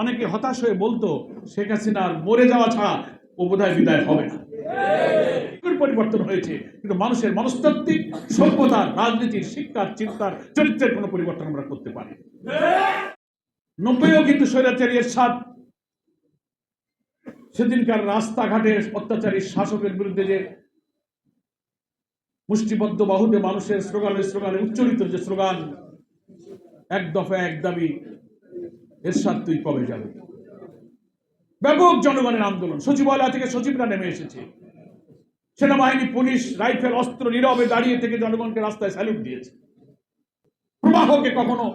অনেকে হতাশ হয়ে বলতো শেখ হাসিনার মরে যাওয়া ছাড়া ও বোধহয় বিদায় হবে না। পরিবর্তন হয়েছে, কিন্তু মানুষের মনস্তাত্ত্বিক, সভ্যতার, রাজনীতির, শিক্ষার, চিন্তার, চরিত্রের কোনো পরিবর্তন আমরা করতে পারি। 90-ও কিন্তু স্বৈরাচারী এরশাদ সেদিনকার রাস্তাঘাটে অত্যাচারী শাসকের বিরুদ্ধে যে মুষ্টিবদ্ধ বাহুতে মানুষের স্লোগানে উচ্চারিত যে স্লোগান, এক দফা এক দাবি, এরশাদ তুই কবে যাবে, ব্যাপক জনগণের আন্দোলন। সচিবালয় থেকে সচিবরা নেমে এসেছে, সেনাবাহিনী, পুলিশ, রাইফেল, অস্ত্র নীরবে দাঁড়িয়ে থেকে জনগণকে রাস্তায় স্যালুট দিয়েছে। প্রবাহকে কখনো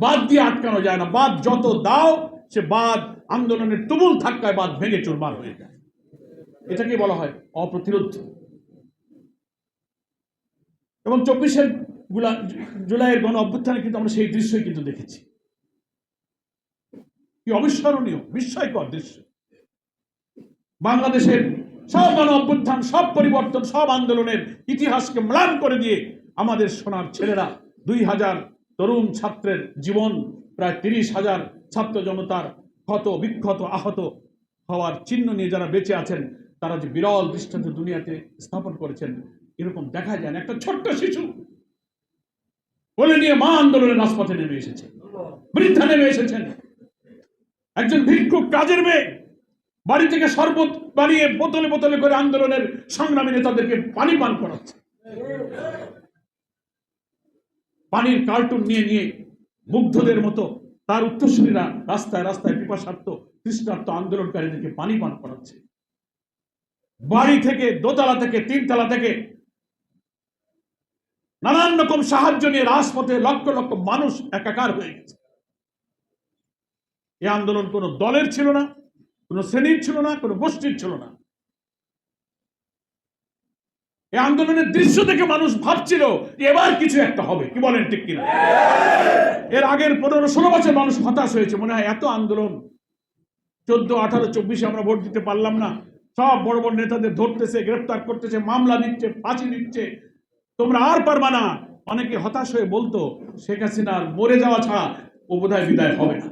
বাদ দিয়ে আটকানো যায় না। বাদ যত দাও, সে বাদ আন্দোলনের তুমুল ধাক্কায় বাদ ভেঙে চুরমার হয়ে যায়। এটাকে বলা হয় অপ্রতিরোধ। এবং 24শে জুলাইয়ের গণ অভ্যুত্থানে কিন্তু আমরা সেই দৃশ্যই কিন্তু দেখেছি। কি অবিস্মরণীয়, বিস্ময়কর দৃশ্য। বাংলাদেশের সব গণ অভ্যুত্থান, সব পরিবর্তন, সব আন্দোলনের ইতিহাসকে ম্লান করে দিয়ে আমাদের সোনার ছেলেরা 2000 তরুণ ছাত্রের জীবন, প্রায় 30,000 ছাত্র জনতার ক্ষত বিক্ষত আহত হওয়ার চিহ্ন নিয়ে যারা বেঁচে আছেন, তারা যে বিরল দৃষ্টান্ত দুনিয়াতে স্থাপন করেছেন, এরকম দেখা যায় না। একটা ছোট্ট শিশু বলে নিয়ে মা আন্দোলনের রাজপথে নেমে এসেছে, বৃদ্ধা নেমে এসেছেন, একজন ভিক্ষুক কাজের মেয়ে বাড়ি থেকে শরবত বানিয়ে বোতলে বোতলে করে আন্দোলনের সংগ্রামী নেতাদেরকে পানি পান করাচ্ছে। পানির কার্টুন নিয়ে নিয়ে মুগ্ধদের মতো তার উত্তরসূরীরা রাস্তায় রাস্তায় পিপাসার্ত তৃষ্ণার্ত আন্দোলনকারীদেরকে পানি পান করাচ্ছে। বাড়ি থেকে, দোতলা থেকে, 3তলা থেকে নানান রকম সাহায্য নিয়ে রাজপথে লক্ষ লক্ষ মানুষ একাকার হয়ে গেছে। এই আন্দোলন কোন দলের ছিল না, কোন শ্রেণীর ছিল না, কোন গোষ্ঠীর ছিল না। এই আন্দোলনের দৃশ্য দেখে মানুষ ভাবছিল এবার কিছু একটা হবে। কি বলেন, ঠিক কিনা? এর আগের 15-16 বছর মানুষ হতাশ হয়েছে, মনে হয় এত আন্দোলন, 14, 18, 24-এ আমরা ভোট দিতে পারলাম না, সব বড় বড় নেতাদের ধরতেছে, গ্রেফতার করতেছে, মামলা দিচ্ছে, ফাঁসি দিচ্ছে, তোমরা আর পারবা না। অনেকে হতাশ হয়ে বলতো শেখ হাসিনার মরে যাওয়া ছাড়া ও বোধহয় বিদায় হবে না।